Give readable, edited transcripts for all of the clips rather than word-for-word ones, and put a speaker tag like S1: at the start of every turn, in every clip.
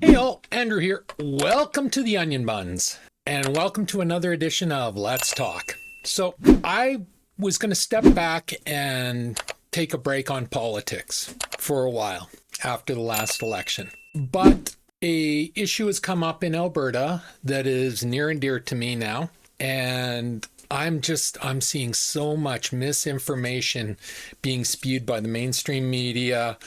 S1: Hey all, Andrew here. Welcome to the Onion Buns, and welcome to another edition of Let's Talk. So I was going to step back and take a break on politics for a while after the last election. But a issue has come up in Alberta that is near and dear to me now, and I'm seeing so much misinformation being spewed by the mainstream media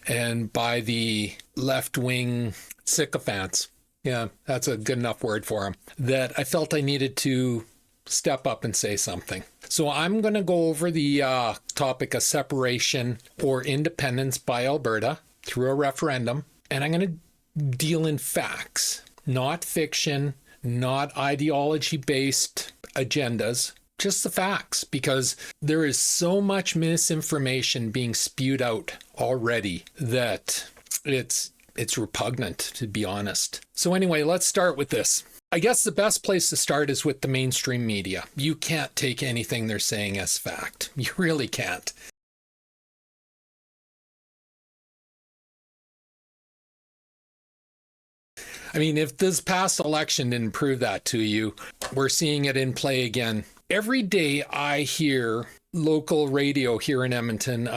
S1: and by the left-wing sycophants. Yeah, that's a good enough word for them. That I felt I needed to step up and say something. So I'm going to go over the topic of separation or independence by Alberta through a referendum. And I'm going to deal in facts, not fiction, not ideology-based agendas, just the facts, because there is so much misinformation being spewed out already that it's repugnant, to be honest. So anyway, let's start with this. I guess the best place to start is with the mainstream media. You can't take anything they're saying as fact. You really can't. I mean, if this past election didn't prove that to you, we're seeing it in play again. Every day I hear local radio here in Edmonton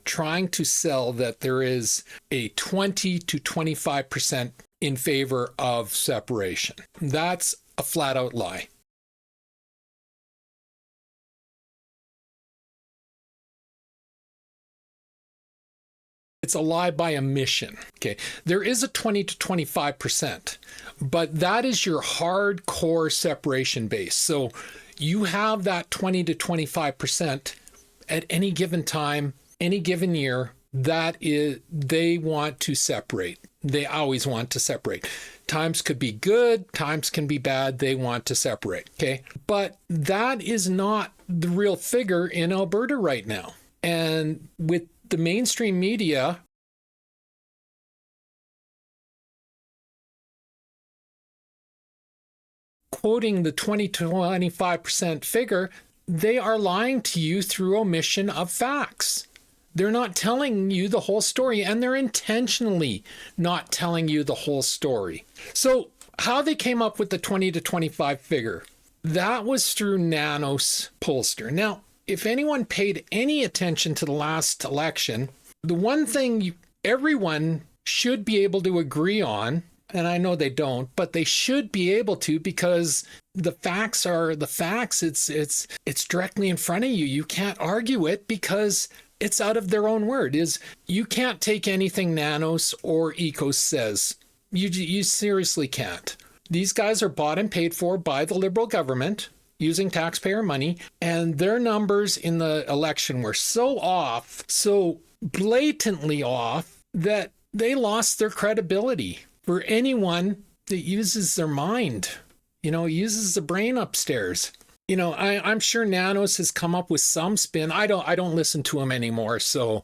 S1: trying to sell that there is a 20 to 25% in favor of separation. That's a flat out lie. It's a lie by omission. Okay, there is a 20 to 25%, but that is your hardcore separation base. So you have that 20 to 25% at any given time, any given year, that is, they want to separate. They always want to separate. Times could be good, times can be bad, they want to separate, okay? But that is not the real figure in Alberta right now. And with the mainstream media quoting the 20 to 25% figure, they are lying to you through omission of facts. They're not telling you the whole story, and they're intentionally not telling you the whole story. So how they came up with the 20 to 25 figure, that was through Nanos pollster. Now, if anyone paid any attention to the last election, the one thing everyone should be able to agree on, and I know they don't, but they should be able to, because the facts are the facts. It's directly in front of you. You can't argue it because it's out of their own word. Is you can't take anything Nanos or Ecos says. You seriously can't. These guys are bought and paid for by the Liberal government using taxpayer money, and their numbers in the election were so off, so blatantly off, that they lost their credibility for anyone that uses their mind, uses the brain upstairs. I'm sure Nanos has come up with some spin. I don't listen to him anymore, so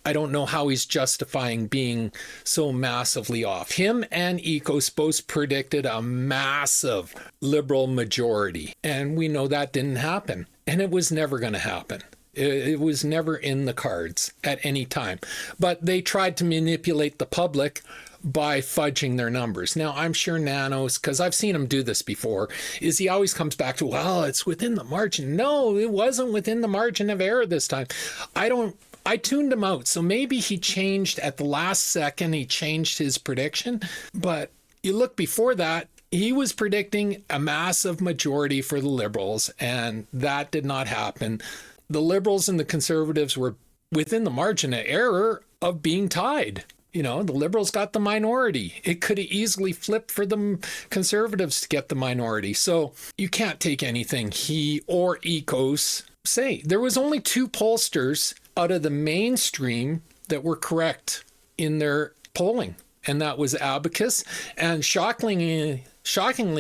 S1: I don't know how he's justifying being so massively off. Him and Ecos both predicted a massive Liberal majority, and we know that didn't happen, and it was never going to happen. It was never in the cards at any time. But they tried to manipulate the public by fudging their numbers. Now, I'm sure Nanos, because I've seen him do this before, is he always comes back to, well, it's within the margin. No, it wasn't within the margin of error this time. I tuned him out. So maybe he changed at the last second, he changed his prediction. But you look before that, he was predicting a massive majority for the Liberals, and that did not happen. The Liberals and the Conservatives were within the margin of error of being tied. The Liberals got the minority. It could have easily flipped for the Conservatives to get the minority. So you can't take anything he or Ecos say. There was only two pollsters out of the mainstream that were correct in their polling, and that was Abacus, and shockingly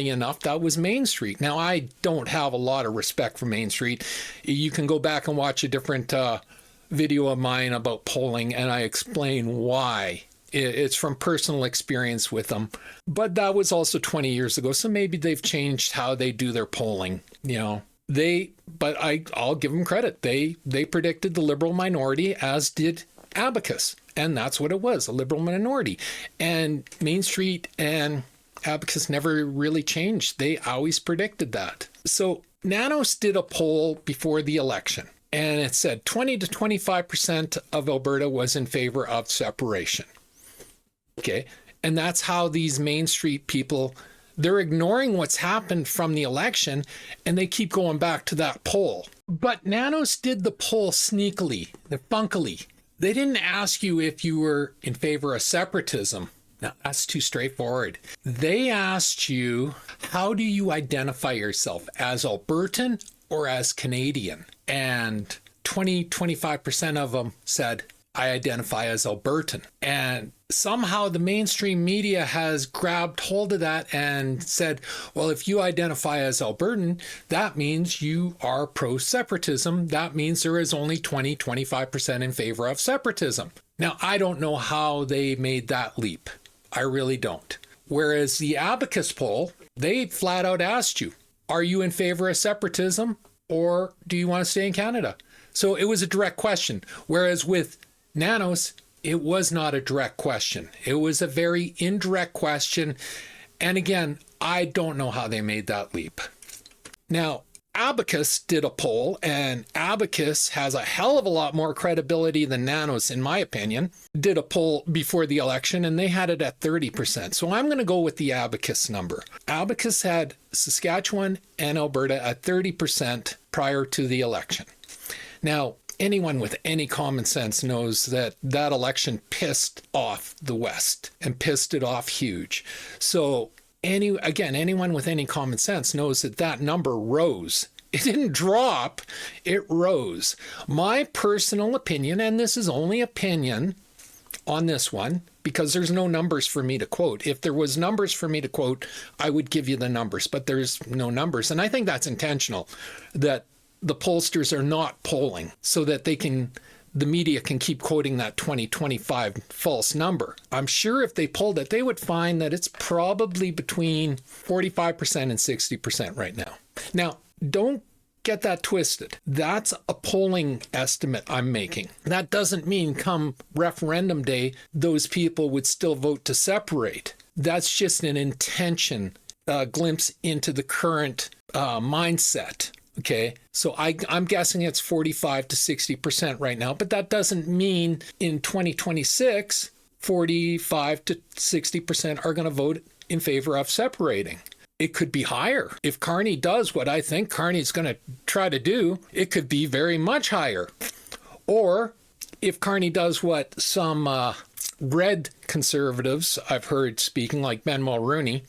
S1: enough, that was Main Street. Now, I don't have a lot of respect for Main Street. You can go back and watch a different video of mine about polling, and I explain why. It's from personal experience with them. But that was also 20 years ago, so maybe they've changed how they do their polling. But I'll give them credit. They predicted the Liberal minority, as did Abacus. And that's what it was, a liberal minority. And Main Street and Abacus never really changed. They always predicted that. So Nanos did a poll before the election, and it said 20 to 25% of Alberta was in favor of separation. Okay. And that's how these Main Street people, they're ignoring what's happened from the election, and they keep going back to that poll. But Nanos did the poll sneakily, funkily. They didn't ask you if you were in favor of separatism. Now, that's too straightforward. They asked you, how do you identify yourself, as Albertan or as Canadian? And 25% of them said, I identify as Albertan. And somehow the mainstream media has grabbed hold of that and said, well, if you identify as Albertan, that means you are pro-separatism. That means there is only 25% in favor of separatism. Now, I don't know how they made that leap. I really don't. Whereas the Abacus poll, they flat out asked you, are you in favor of separatism or do you want to stay in Canada? So it was a direct question. Whereas with Nanos, it was not a direct question. It was a very indirect question. And again, I don't know how they made that leap. Now, Abacus did a poll, and Abacus has a hell of a lot more credibility than Nanos, in my opinion. Did a poll before the election, and they had it at 30%. So I'm going to go with the Abacus number. Abacus had Saskatchewan and Alberta at 30% prior to the election. Now, anyone with any common sense knows that that election pissed off the West and pissed it off huge. So anyone with any common sense knows that that number rose. It didn't drop, it rose. My personal opinion, and this is only opinion on this one, because there's no numbers for me to quote. If there was numbers for me to quote, I would give you the numbers, but there's no numbers. And I think that's intentional, that the pollsters are not polling so that the media can keep quoting that 2025 false number. I'm sure if they polled it, they would find that it's probably between 45% and 60% right now. Now, don't get that twisted. That's a polling estimate I'm making. That doesn't mean come referendum day, those people would still vote to separate. That's just an intention, glimpse into the current mindset. Okay, so I'm guessing it's 45 to 60% right now, but that doesn't mean in 2026, 45 to 60% are going to vote in favor of separating. It could be higher. If Carney does what I think Carney's going to try to do, it could be very much higher. Or if Carney does what some red conservatives I've heard speaking, like Ben Mulroney,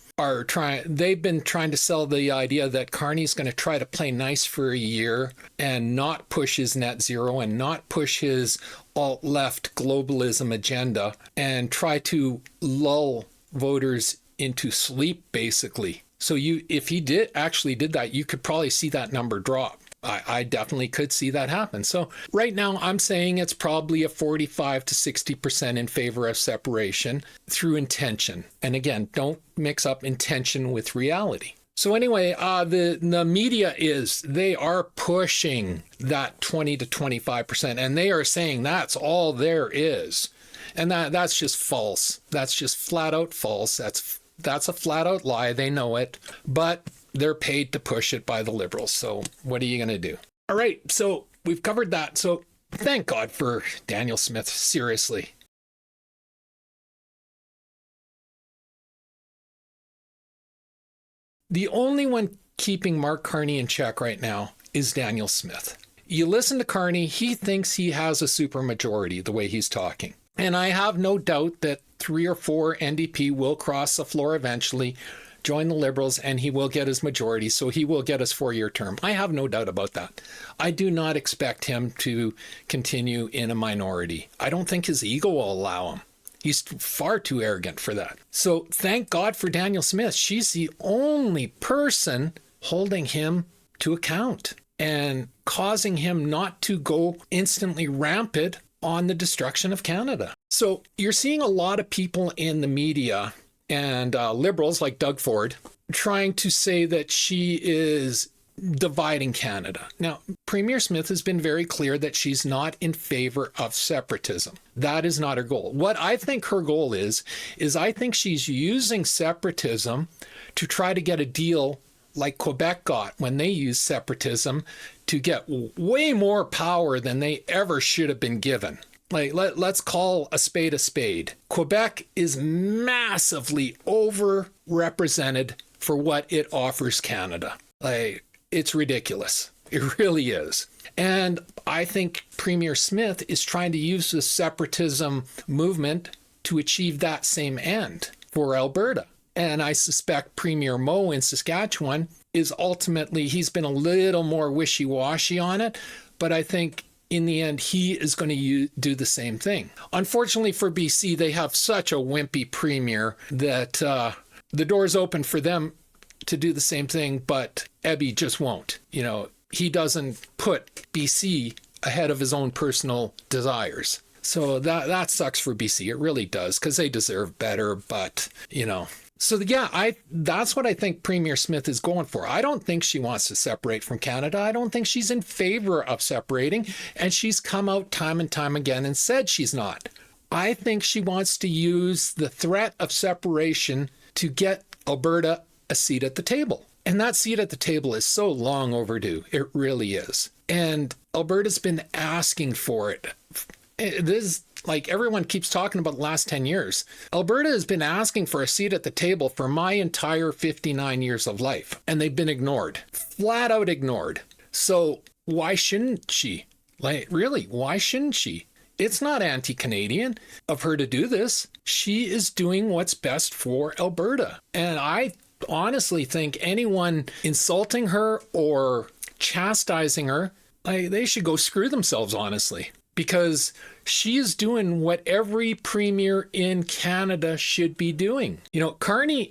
S1: they've been trying to sell the idea that Carney's going to try to play nice for a year and not push his net zero and not push his alt-left globalism agenda and try to lull voters into sleep, basically. So if he did that, you could probably see that number drop. I definitely could see that happen. So right now I'm saying it's probably a 45 to 60% in favor of separation through intention. And again, don't mix up intention with reality. So anyway, the media they are pushing that 20 to 25%, and they are saying that's all there is. And that's just false. That's just flat out false. That's a flat out lie. They know it, but they're paid to push it by the Liberals. So what are you going to do? All right. So we've covered that. So thank God for Danielle Smith. Seriously. The only one keeping Mark Carney in check right now is Danielle Smith. You listen to Carney, he thinks he has a supermajority the way he's talking. And I have no doubt that 3 or 4 NDP will cross the floor eventually, join the Liberals, and he will get his majority, so he will get his 4-year term. I have no doubt about that. I do not expect him to continue in a minority. I don't think his ego will allow him. He's far too arrogant for that. So thank God for Danielle Smith. She's the only person holding him to account and causing him not to go instantly rampant on the destruction of Canada. So you're seeing a lot of people in the media and Liberals like Doug Ford trying to say that she is dividing Canada. Now, Premier Smith has been very clear that she's not in favor of separatism. That is not her goal. What I think her goal is I think she's using separatism to try to get a deal like Quebec got when they used separatism to get way more power than they ever should have been given. Like, let's call a spade a spade. Quebec is massively overrepresented for what it offers Canada. Like, it's ridiculous. It really is. And I think Premier Smith is trying to use the separatism movement to achieve that same end for Alberta. And I suspect Premier Moe in Saskatchewan is ultimately, he's been a little more wishy-washy on it, but I think in the end, he is going to do the same thing. Unfortunately for BC, they have such a wimpy premier that the door's open for them to do the same thing, but Ebby just won't. You know, he doesn't put BC ahead of his own personal desires. So that sucks for BC. It really does, because they deserve better, but, you know. So yeah, that's what I think Premier Smith is going for. I don't think she wants to separate from Canada. I don't think she's in favor of separating, and she's come out time and time again and said she's not. I think she wants to use the threat of separation to get Alberta a seat at the table. And that seat at the table is so long overdue. It really is. And Alberta's been asking for it. This, like everyone keeps talking about the last 10 years. Alberta has been asking for a seat at the table for my entire 59 years of life. And they've been ignored. Flat out ignored. So why shouldn't she? Like, really, why shouldn't she? It's not anti-Canadian of her to do this. She is doing what's best for Alberta. And I honestly think anyone insulting her or chastising her, they should go screw themselves, honestly, because she is doing what every premier in Canada should be doing. You know, Carney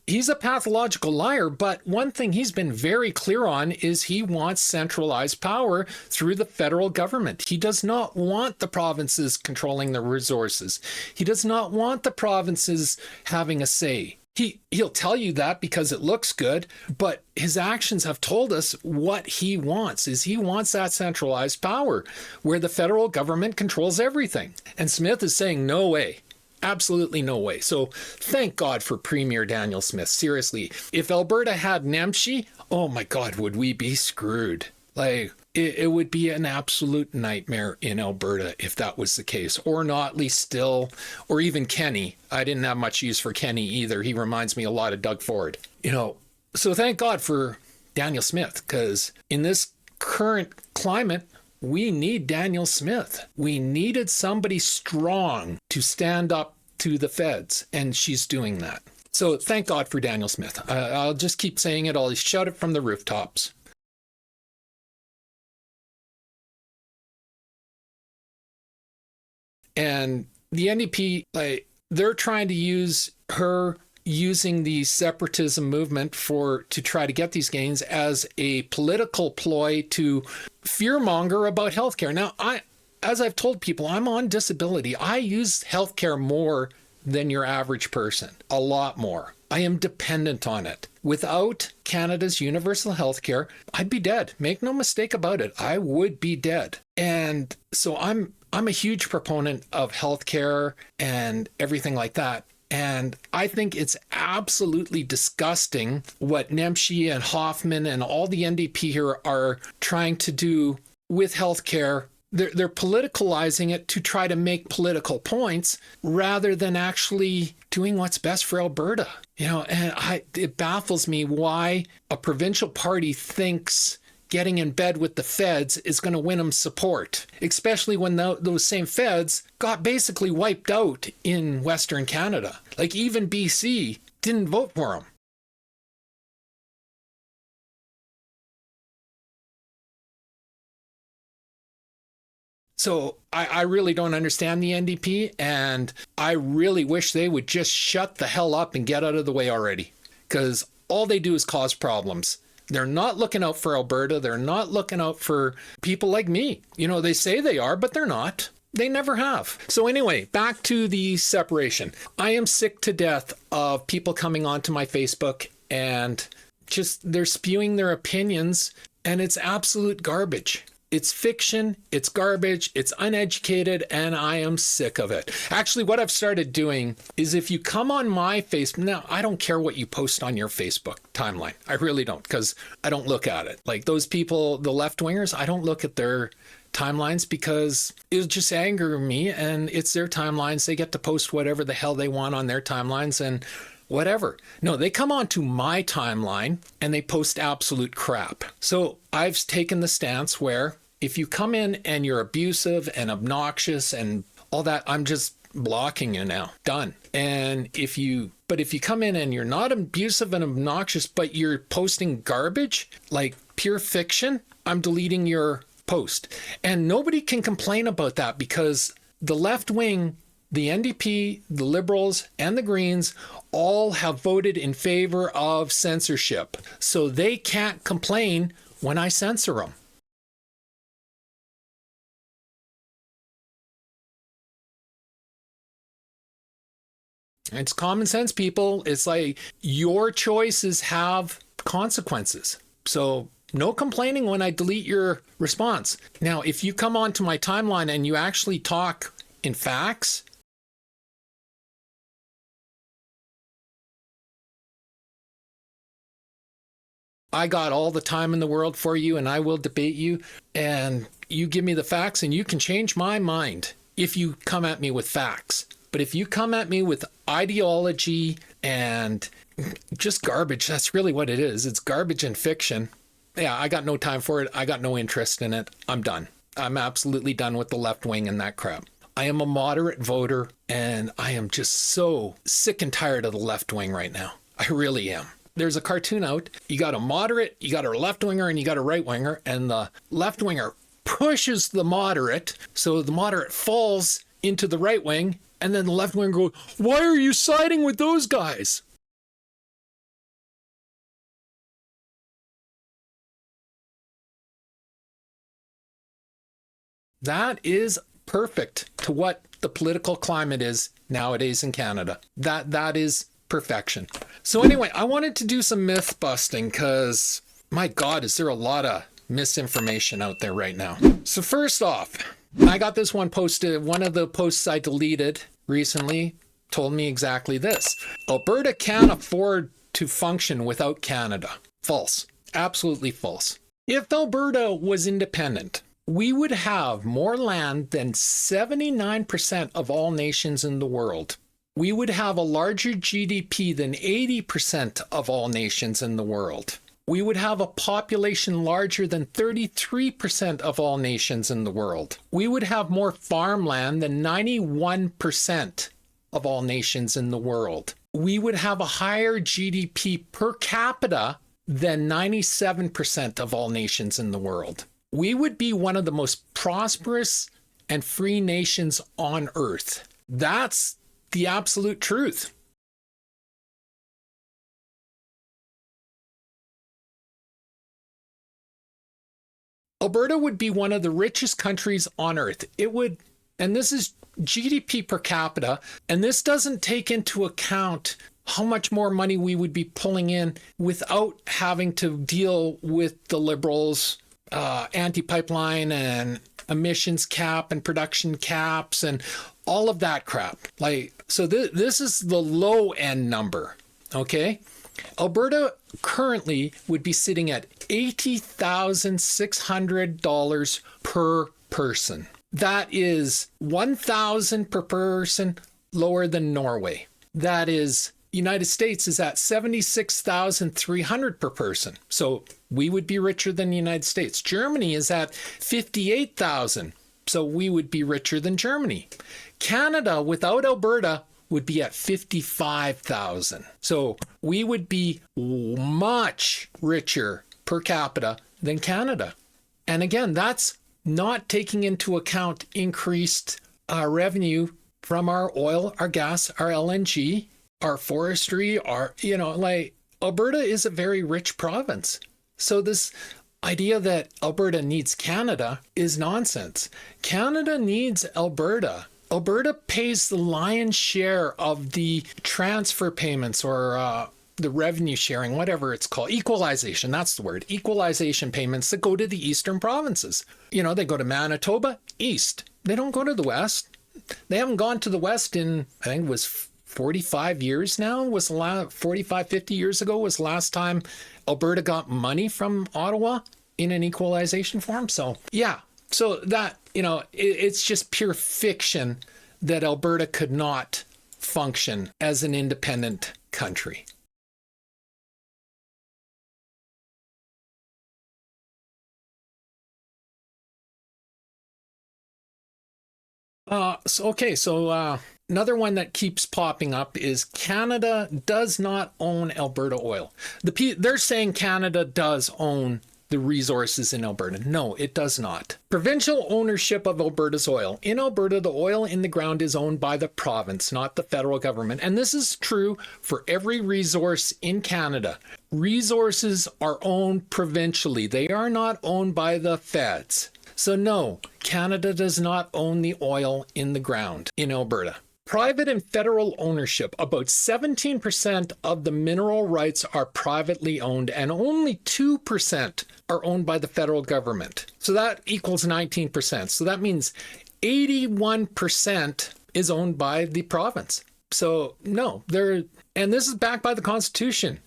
S1: he's a pathological liar, but one thing he's been very clear on is he wants centralized power through the federal government. He does not want the provinces controlling the resources. He does not want the provinces having a say. He'll tell you that because it looks good, but his actions have told us what he wants is he wants that centralized power where the federal government controls everything. And Smith is saying, no way. Absolutely no way. So thank God for Premier Danielle Smith. Seriously, if Alberta had Nemchi, oh my God, would we be screwed? Like, it would be an absolute nightmare in Alberta if that was the case. Or Notley still, or even Kenny. I didn't have much use for Kenny either. He reminds me a lot of Doug Ford. You know, so thank God for Danielle Smith, because in this current climate, we need Danielle Smith. We needed somebody strong to stand up to the feds, and she's doing that. So thank God for Danielle Smith. I'll just keep saying it. I'll shout it from the rooftops. And the NDP, they're trying to use her using the separatism movement to try to get these gains as a political ploy to fearmonger about healthcare. Now, as I've told people, I'm on disability. I use healthcare more than your average person, a lot more. I am dependent on it. Without Canada's universal healthcare, I'd be dead. Make no mistake about it. I would be dead. And so I'm a huge proponent of healthcare and everything like that. And I think it's absolutely disgusting what Nemchi and Hoffman and all the NDP here are trying to do with healthcare. They're politicalizing it to try to make political points rather than actually doing what's best for Alberta. You know, and it baffles me why a provincial party thinks getting in bed with the feds is going to win them support, especially when those same feds got basically wiped out in Western Canada. Like, even BC didn't vote for them. So I really don't understand the NDP, and I really wish they would just shut the hell up and get out of the way already, because all they do is cause problems. They're not looking out for Alberta. They're not looking out for people like me. You know, they say they are, but they're not. They never have. So anyway, back to the separation. I am sick to death of people coming onto my Facebook and just they're spewing their opinions, and it's absolute garbage. It's fiction, it's garbage, it's uneducated, and I am sick of it. Actually, what I've started doing is if you come on my Facebook, now I don't care what you post on your Facebook timeline. I really don't, because I don't look at it. Like those people, the left-wingers, I don't look at their timelines because it would just anger me, and it's their timelines. They get to post whatever the hell they want on their timelines and whatever. No, they come onto my timeline and they post absolute crap. So I've taken the stance where if you come in and you're abusive and obnoxious and all that, I'm just blocking you now. Done. And if you come in and you're not abusive and obnoxious, but you're posting garbage, like pure fiction, I'm deleting your post. And nobody can complain about that because the left wing, the NDP, the Liberals, and the Greens all have voted in favor of censorship. So they can't complain when I censor them. It's common sense, people. It's like your choices have consequences. So no complaining when I delete your response. Now, if you come onto my timeline and you actually talk in facts, I got all the time in the world for you and I will debate you, and you give me the facts and you can change my mind if you come at me with facts. But if you come at me with ideology and just garbage, that's really what it is. It's garbage and fiction. Yeah, I got no time for it. I got no interest in it. I'm done. I'm absolutely done with the left wing and that crap. I am a moderate voter, and I am just so sick and tired of the left wing right now. I really am. There's a cartoon out. You got a moderate, you got a left winger, and you got a right winger, and the left winger pushes the moderate, so the moderate falls into the right wing, and then the left winger goes, "Why are you siding with those guys?" That is perfect to what the political climate is nowadays in Canada. That is perfection. So anyway, I wanted to do some myth busting because, my God, is there a lot of misinformation out there right now. So first off, I got this one posted. One of the posts I deleted recently told me exactly this. Alberta can't afford to function without Canada. False. Absolutely false. If Alberta was independent, we would have more land than 79% of all nations in the world. We would have a larger GDP than 80% of all nations in the world. We would have a population larger than 33% of all nations in the world. We would have more farmland than 91% of all nations in the world. We would have a higher GDP per capita than 97% of all nations in the world. We would be one of the most prosperous and free nations on earth. That's the absolute truth. Alberta would be one of the richest countries on earth. It would, and this is GDP per capita, and this doesn't take into account how much more money we would be pulling in without having to deal with the Liberals' anti-pipeline and emissions cap and production caps and all of that crap. So this is the low end number, okay? Alberta currently would be sitting at $80,600 per person. That is $1,000 per person lower than Norway. That is, United States is at $76,300 per person. So we would be richer than the United States. Germany is at $58,000. So we would be richer than Germany. Canada without Alberta would be at $55,000. So we would be much richer per capita than Canada. And again, that's not taking into account increased revenue from our oil, our gas, our LNG, our forestry, Alberta is a very rich province. So this idea that Alberta needs Canada is nonsense. Canada needs Alberta. Alberta pays the lion's share of the transfer payments or the revenue sharing, whatever it's called, equalization, that's the word, equalization payments that go to the eastern provinces. You know, they go to Manitoba, east. They don't go to the west. They haven't gone to the west in, I think it was 45 years now, 45, 50 years ago was the last time Alberta got money from Ottawa in an equalization form. So yeah, so that, you know, it's just pure fiction that Alberta could not function as an independent country. Another one that keeps popping up is Canada does not own Alberta oil. They're saying Canada does own the resources in Alberta. No, it does not. Provincial ownership of Alberta's oil. In Alberta, the oil in the ground is owned by the province, not the federal government. And this is true for every resource in Canada. Resources are owned provincially. They are not owned by the feds. So no, Canada does not own the oil in the ground in Alberta. Private and federal ownership. About 17% of the mineral rights are privately owned and only 2% are owned by the federal government. So that equals 19%. So that means 81% is owned by the province. So no, and this is backed by the Constitution.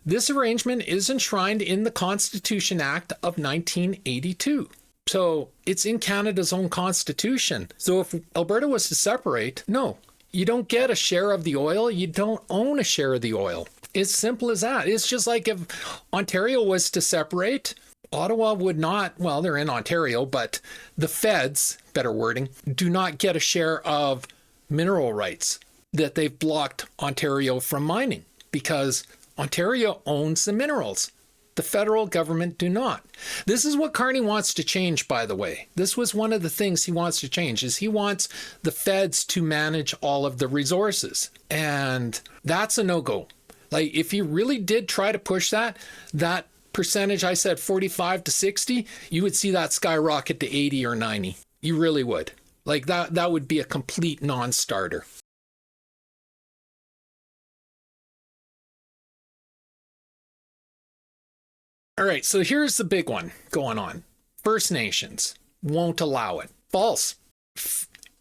S1: This arrangement is enshrined in the Constitution Act of 1982. So it's in Canada's own constitution. So if Alberta was to separate, no, you don't get a share of the oil. You don't own a share of the oil. It's simple as that. It's just like if Ontario was to separate, Ottawa would not, well, they're in Ontario, but the feds, better wording, do not get a share of mineral rights that they've blocked Ontario from mining because Ontario owns the minerals. The federal government do not. This is what Carney wants to change, by the way. This was one of the things he wants to change, is he wants the feds to manage all of the resources. And that's a no-go. Like, if he really did try to push that percentage, I said 45 to 60, you would see that skyrocket to 80 or 90. You really would. Like, that would be a complete non-starter. All right, so here's the big one going on. First Nations won't allow it. False.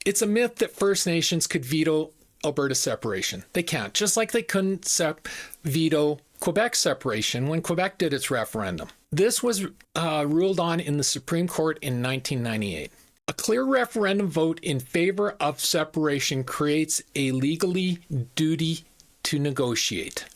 S1: It's a myth that First Nations could veto Alberta separation. They can't, just like they couldn't veto Quebec separation when Quebec did its referendum. This was ruled on in the Supreme Court in 1998. A clear referendum vote in favor of separation creates a legally duty to negotiate.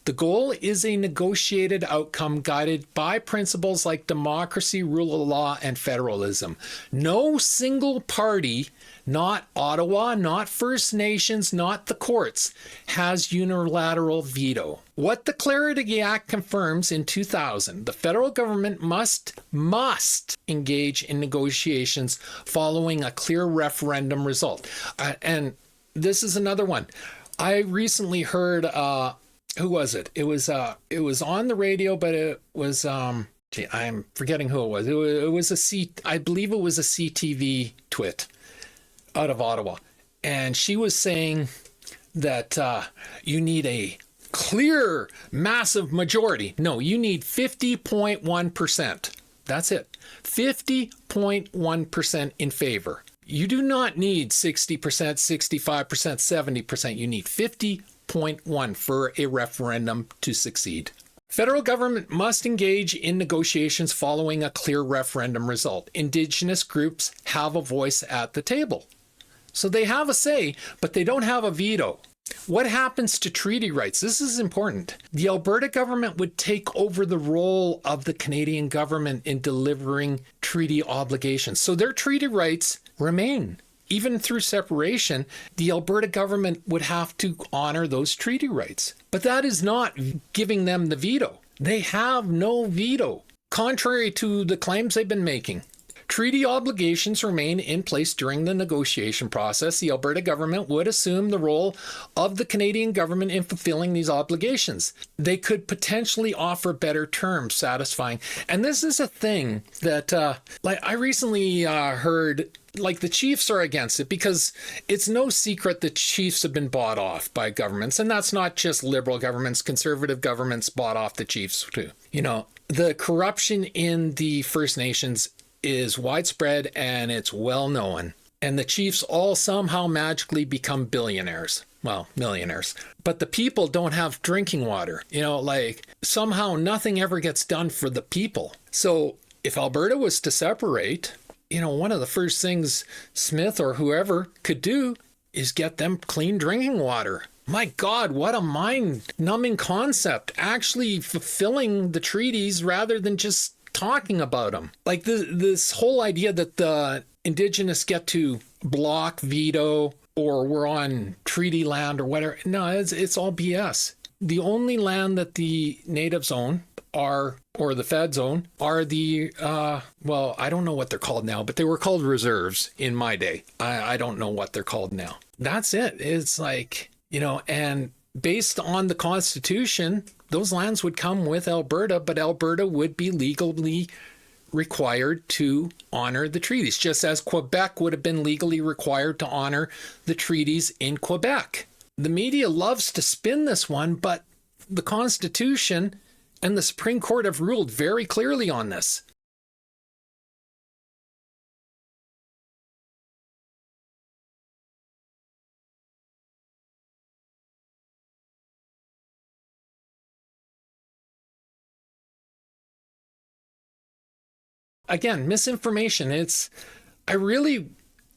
S1: The goal is a negotiated outcome guided by principles like democracy, rule of law, and federalism. No single party, not Ottawa, not First Nations, not the courts, has unilateral veto. What the Clarity Act confirms in 2000, the federal government must engage in negotiations following a clear referendum result. And this is another one. I recently heard... who was it? It was on the radio, but it was I'm forgetting who it was. It was I believe it was a CTV twit out of Ottawa, and she was saying that you need a clear, massive majority. No, you need 50.1%. That's it. 50.1% in favor. You do not need 60%, 65%, 70%. You need 50.1 for a referendum to succeed. Federal government must engage in negotiations following a clear referendum result. Indigenous groups have a voice at the table. So they have a say, but they don't have a veto. What happens to treaty rights? This is important. The Alberta government would take over the role of the Canadian government in delivering treaty obligations. So their treaty rights remain. Even through separation, the Alberta government would have to honor those treaty rights. But that is not giving them the veto. They have no veto, contrary to the claims they've been making. Treaty obligations remain in place during the negotiation process. The Alberta government would assume the role of the Canadian government in fulfilling these obligations. They could potentially offer better terms satisfying. And this is a thing that, I recently heard, the Chiefs are against it because it's no secret that Chiefs have been bought off by governments. And that's not just Liberal governments, conservative governments bought off the Chiefs too. The corruption in the First Nations is widespread and it's well known. And the Chiefs all somehow magically become billionaires. Well, millionaires. But the people don't have drinking water. Somehow nothing ever gets done for the people. So if Alberta was to separate, one of the first things Smith or whoever could do is get them clean drinking water. My God, what a mind-numbing concept. Actually fulfilling the treaties rather than just talking about them. This whole idea that the Indigenous get to block, veto, or we're on treaty land or whatever. No, it's all BS. The only land that the natives own or the feds own, are the, I don't know what they're called now, but they were called reserves in my day. I don't know what they're called now. That's it. It's and based on the Constitution, those lands would come with Alberta, but Alberta would be legally required to honor the treaties, just as Quebec would have been legally required to honor the treaties in Quebec. The media loves to spin this one, but the Constitution and the Supreme Court have ruled very clearly on this. Again, misinformation.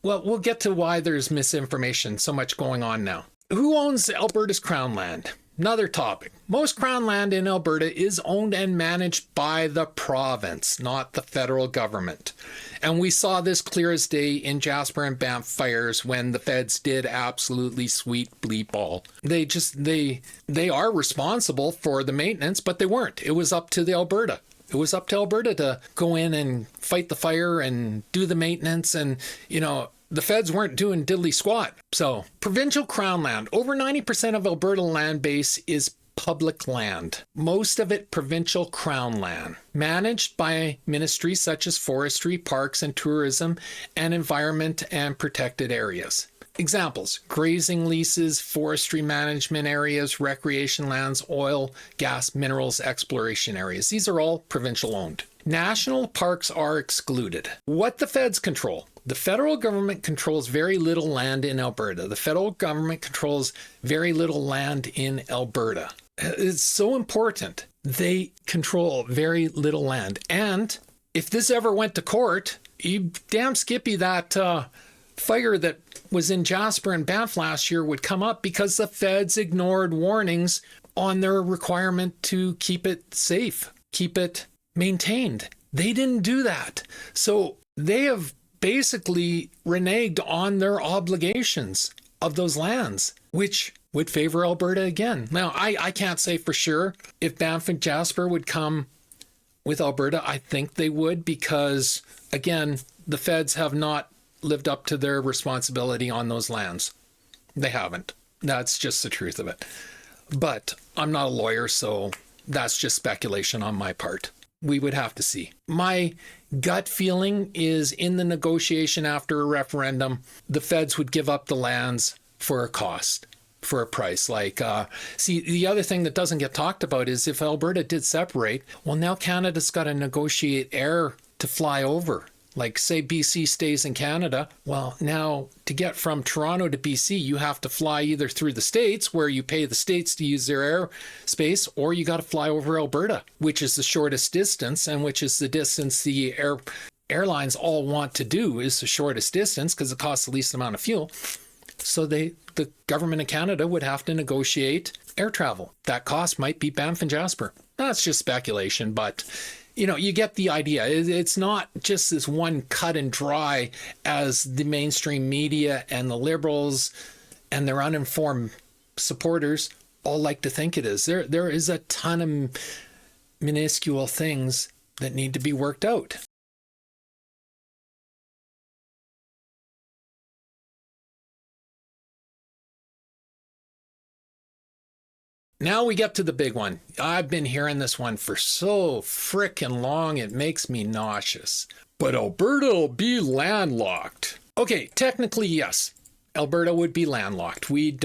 S1: We'll get to why there's misinformation, so much going on now. Who owns Alberta's Crown land? Another topic. Most Crown land in Alberta is owned and managed by the province, not the federal government. And we saw this clear as day in Jasper and Banff fires when the feds did absolutely sweet bleep all. They are responsible for the maintenance, but they weren't. It was up to the Alberta. It was up to Alberta to go in and fight the fire and do the maintenance. And, the feds weren't doing diddly squat. So provincial Crown land, over 90% of Alberta land base is public land. Most of it provincial Crown land, managed by ministries such as forestry, parks and tourism, and environment and protected areas. Examples: grazing leases, forestry management areas, recreation lands, oil, gas, minerals, exploration areas. These are all provincial owned. National parks are excluded. What the feds control? The federal government controls very little land in Alberta. The federal government controls very little land in Alberta. It's so important. They control very little land. And if this ever went to court, you damn skippy that fire that was in Jasper and Banff last year would come up because the feds ignored warnings on their requirement to keep it safe, keep it maintained. They didn't do that. So they have basically reneged on their obligations of those lands, which would favor Alberta again. Now, I can't say for sure if Banff and Jasper would come with Alberta. I think they would because, again, the feds have not lived up to their responsibility on those lands. They haven't. That's just the truth of it. But I'm not a lawyer, so that's just speculation on my part. We would have to see. My gut feeling is in the negotiation after a referendum, the feds would give up the lands for a cost, for a price. The other thing that doesn't get talked about is if Alberta did separate, well, now Canada's got to negotiate air to fly over. Say BC stays in Canada. Well, now to get from Toronto to BC, you have to fly either through the States, where you pay the States to use their airspace, or you got to fly over Alberta, which is the shortest distance and which is the distance the airlines all want to do is the shortest distance because it costs the least amount of fuel. So the government of Canada would have to negotiate air travel. That cost might be Banff and Jasper. That's just speculation, but you get the idea. It's not just this one cut and dry as the mainstream media and the Liberals and their uninformed supporters all like to think it is. There is a ton of minuscule things that need to be worked out. Now we get to the big one. I've been hearing this one for so frickin' long, it makes me nauseous. But Alberta will be landlocked. Okay, technically, yes. Alberta would be landlocked. We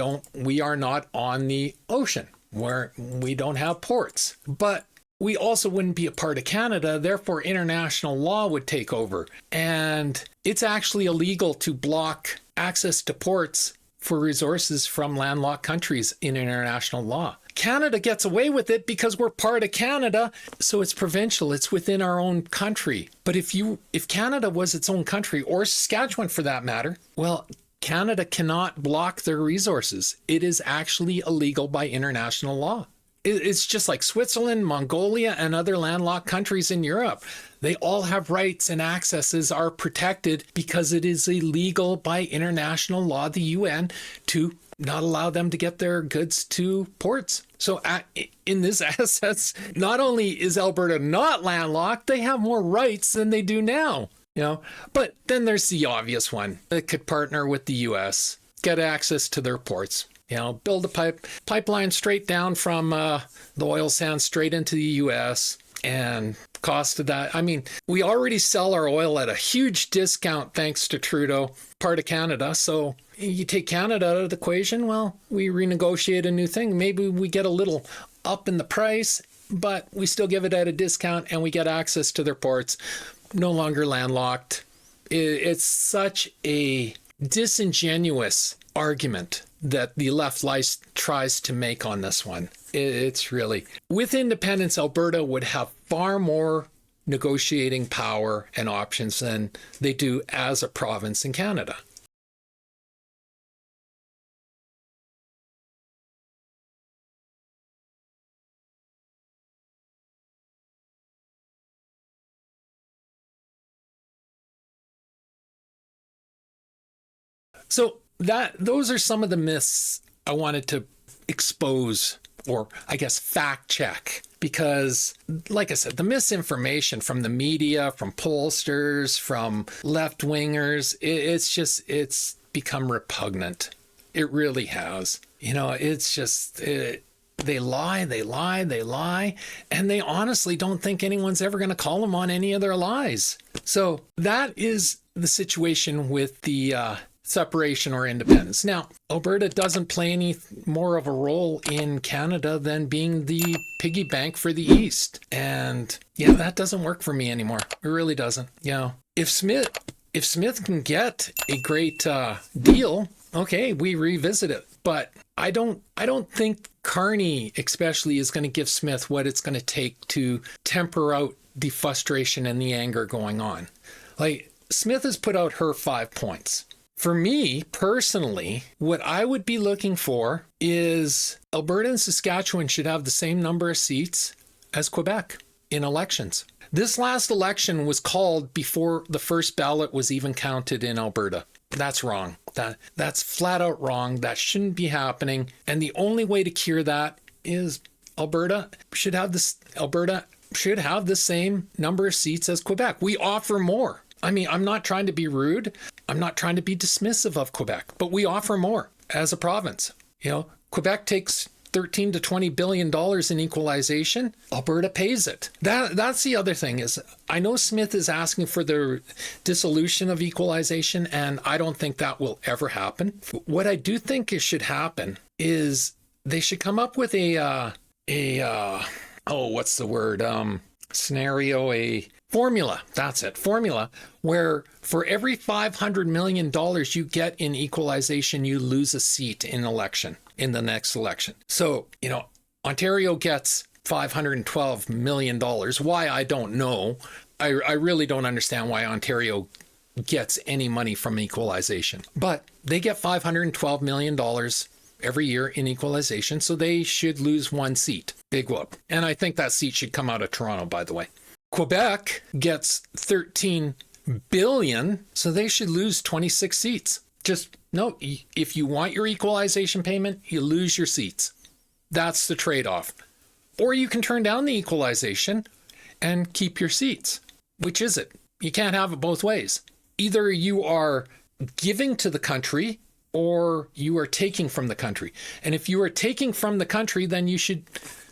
S1: are not on the ocean, where we don't have ports. But we also wouldn't be a part of Canada, therefore international law would take over. And it's actually illegal to block access to ports for resources from landlocked countries in international law. Canada gets away with it because we're part of Canada, so it's provincial, it's within our own country. But if Canada was its own country, or Saskatchewan for that matter, well, Canada cannot block their resources. It is actually illegal by international law. It's just like Switzerland, Mongolia, and other landlocked countries in Europe. They all have rights and accesses are protected because it is illegal by international law, the UN, to not allow them to get their goods to ports. So in this essence, not only is Alberta not landlocked, they have more rights than they do now. But then there's the obvious one that could partner with the US, get access to their ports. Build a pipeline straight down from the oil sands straight into the U.S. and cost of that. I mean, we already sell our oil at a huge discount thanks to Trudeau, part of Canada. So you take Canada out of the equation, well, we renegotiate a new thing. Maybe we get a little up in the price, but we still give it at a discount and we get access to their ports. No longer landlocked. It's such a disingenuous argument that the left tries to make on this one. It's really, with independence, Alberta would have far more negotiating power and options than they do as a province in Canada. So those are some of the myths I wanted to expose, or I guess fact check, because like I said, the misinformation from the media, from pollsters, from left wingers, it's become repugnant. It really has. It's just, they lie, and they honestly don't think anyone's ever going to call them on any of their lies. So that is the situation with the separation or independence. Now, Alberta doesn't play any more of a role in Canada than being the piggy bank for the East. And yeah, that doesn't work for me anymore. It really doesn't. If Smith can get a great deal, okay, we revisit it. But I don't think Carney especially is going to give Smith what it's going to take to temper out the frustration and the anger going on. Like, Smith has put out her 5 points. For me, personally, what I would be looking for is Alberta and Saskatchewan should have the same number of seats as Quebec in elections. This last election was called before the first ballot was even counted in Alberta. That's wrong. That's flat out wrong. That shouldn't be happening. And the only way to cure that is Alberta should have the same number of seats as Quebec. We offer more. I mean, I'm not trying to be rude. I'm not trying to be dismissive of Quebec, but we offer more as a province. Quebec takes $13 to $20 billion in equalization. Alberta pays it. That's the other thing is, I know Smith is asking for the dissolution of equalization, and I don't think that will ever happen. What I do think should happen is they should come up with a formula. That's it. Formula where for every $500 million you get in equalization, you lose a seat in the next election. So, Ontario gets $512 million. Why, I don't know. I really don't understand why Ontario gets any money from equalization. But they get $512 million every year in equalization, so they should lose one seat. Big whoop. And I think that seat should come out of Toronto, by the way. Quebec gets 13 billion, so they should lose 26 seats. Just no, if you want your equalization payment, you lose your seats. That's the trade-off. Or you can turn down the equalization and keep your seats. Which is it? You can't have it both ways. Either you are giving to the country or you are taking from the country. And if you are taking from the country, then you should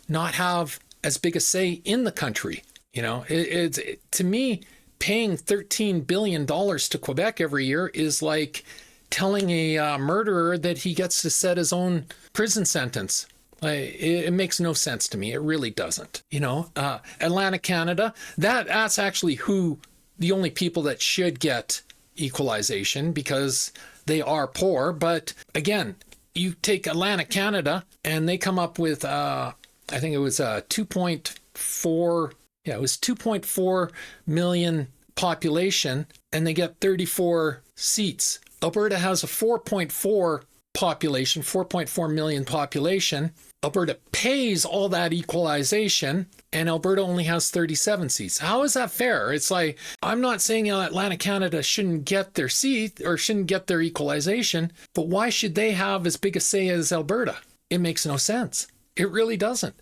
S1: not have as big a say in the country. You know, to me, paying $13 billion to Quebec every year is like telling a murderer that he gets to set his own prison sentence. It makes no sense to me. It really doesn't. You know, Atlantic Canada, that's actually the only people that should get equalization because they are poor. But again, you take Atlantic Canada and they come up with, I think it was 2.4, yeah, it was 2.4 million population and they get 34 seats. Alberta has a 4.4 million population. Alberta pays all that equalization and Alberta only has 37 seats. How is that fair? It's like, I'm not saying Atlantic Canada shouldn't get their seat or shouldn't get their equalization, but why should they have as big a say as Alberta? It makes no sense. It really doesn't.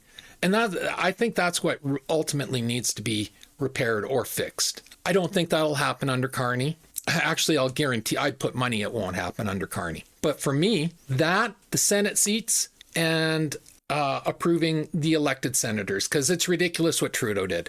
S1: And I think that's what ultimately needs to be repaired or fixed. I don't think that'll happen under Carney. Actually, I'll guarantee, I'd put money it won't happen under Carney. But for me, the Senate seats and approving the elected senators, because it's ridiculous what Trudeau did.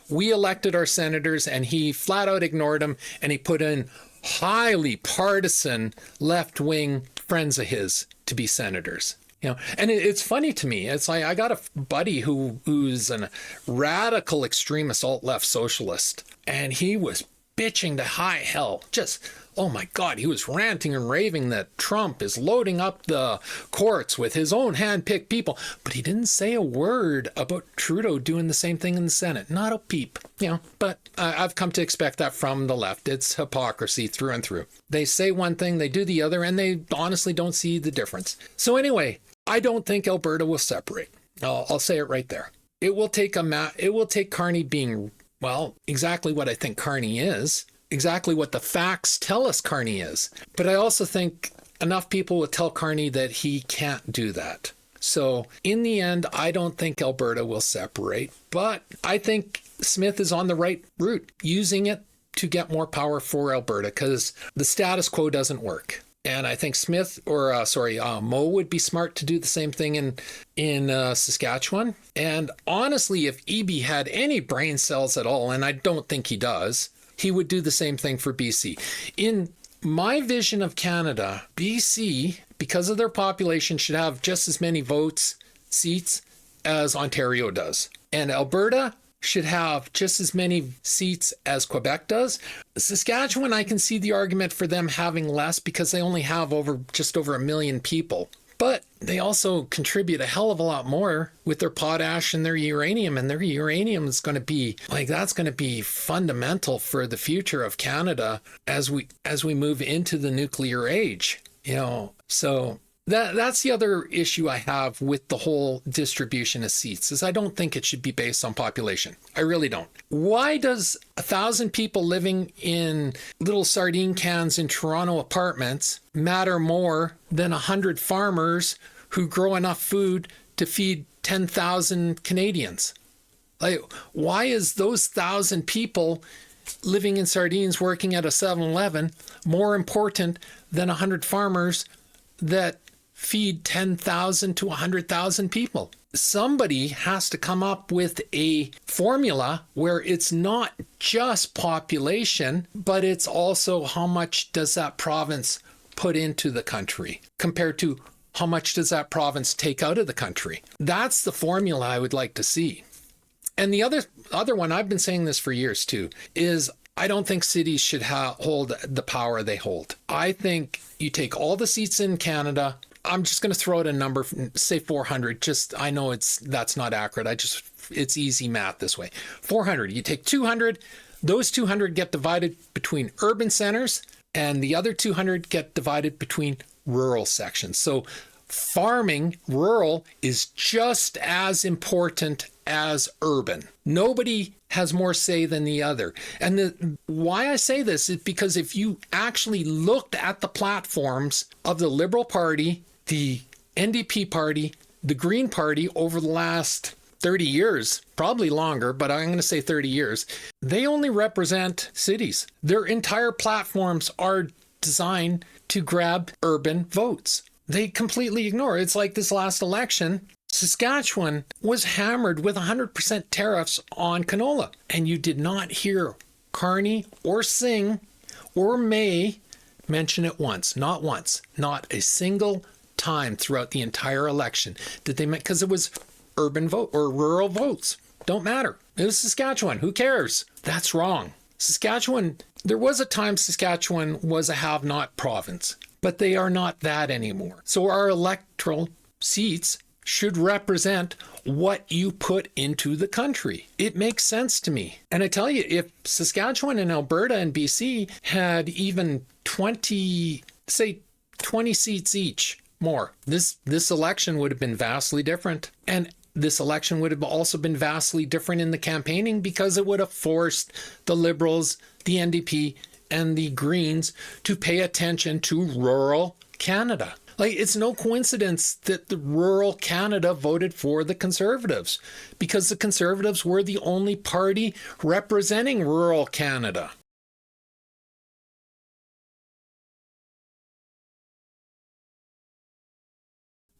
S1: We elected our senators and he flat out ignored them and he put in highly partisan left-wing friends of his to be senators. You know, and it's funny to me. It's like I got a buddy who's a radical extremist alt-left socialist, and he was bitching to high hell. Just, oh my God, he was ranting and raving that Trump is loading up the courts with his own hand-picked people. But he didn't say a word about Trudeau doing the same thing in the Senate. Not a peep. You know, but I've come to expect that from the left. It's hypocrisy through and through. They say one thing, they do the other, and they honestly don't see the difference. So anyway, I don't think Alberta will separate. I'll say it right there. It will take Carney being, well, exactly what I think Carney is, exactly what the facts tell us Carney is. But I also think enough people will tell Carney that he can't do that. So in the end, I don't think Alberta will separate, but I think Smith is on the right route, using it to get more power for Alberta because the status quo doesn't work. And I think Mo would be smart to do the same thing in Saskatchewan. And honestly, if Eby had any brain cells at all, and I don't think he does, he would do the same thing for BC. In my vision of Canada, BC, because of their population, should have just as many seats as Ontario does. And Alberta should have just as many seats as Quebec does. Saskatchewan, I can see the argument for them having less because they only have just over 1 million people. But they also contribute a hell of a lot more with their potash and their uranium. And their uranium is going to be that's going to be fundamental for the future of Canada as we move into the nuclear age. You know, so that's the other issue I have with the whole distribution of seats is I don't think it should be based on population. I really don't. Why does 1,000 people living in little sardine cans in Toronto apartments matter more than 100 farmers who grow enough food to feed 10,000 Canadians? Like, why is those 1,000 people living in sardines working at a 7-Eleven more important than 100 farmers that feed 10,000 to 100,000 people? Somebody has to come up with a formula where it's not just population, but it's also how much does that province put into the country compared to how much does that province take out of the country. That's the formula I would like to see. And the other one, I've been saying this for years too, is I don't think cities should hold the power they hold. I think you take all the seats in Canada. I'm just going to throw out a number, say 400. I know that's not accurate. It's easy math this way. 400. You take 200. Those 200 get divided between urban centers, and the other 200 get divided between rural sections. So farming, rural, is just as as urban. Nobody has more say than the other. And why I say this is because if you actually looked at the platforms of the Liberal Party, the NDP Party, the Green Party over the last 30 years, probably longer, but I'm going to say 30 years, they only represent cities. Their entire platforms are designed to grab urban votes. They completely ignore it. It's like this last election, Saskatchewan was hammered with 100% tariffs on canola. And you did not hear Carney or Singh or May mention it once, not a single time throughout the entire election did they, because it was urban vote or rural votes. Don't matter. It was Saskatchewan. Who cares? That's wrong. Saskatchewan, there was a time Saskatchewan was a have-not province, but they are not that anymore. So our electoral seats should represent what you put into the country. It makes sense to me. And I tell you, if Saskatchewan and Alberta and BC had even 20 seats each more, this election would have been vastly different. And this election would have also been vastly different in the campaigning, because it would have forced the Liberals, the NDP, and the Greens to pay attention to rural Canada. Like, it's no coincidence that the rural Canada voted for the Conservatives, because the Conservatives were the only party representing rural Canada.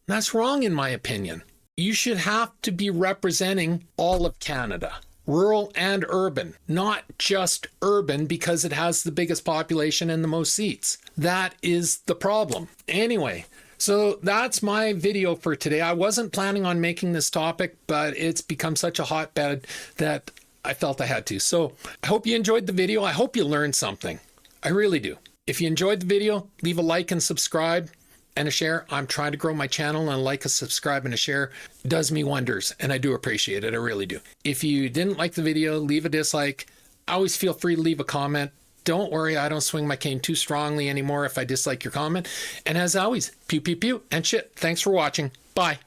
S1: That's wrong, in my opinion. You should have to be representing all of Canada, rural and urban, not just urban because it has the biggest population and the most seats. That is the problem. Anyway, so that's my video for today. I wasn't planning on making this topic, but it's become such a hotbed that I felt I had to. So I hope you enjoyed the video. I hope you learned something. I really do. If you enjoyed the video, leave a like and subscribe. And a share. I'm trying to grow my channel, and a like, a subscribe, and a share does me wonders, and I do appreciate it. I really do. If you didn't like the video, leave a dislike. Always feel free to leave a comment. Don't worry, I don't swing my cane too strongly anymore if I dislike your comment. And as always, pew, pew, pew, and shit. Thanks for watching. Bye.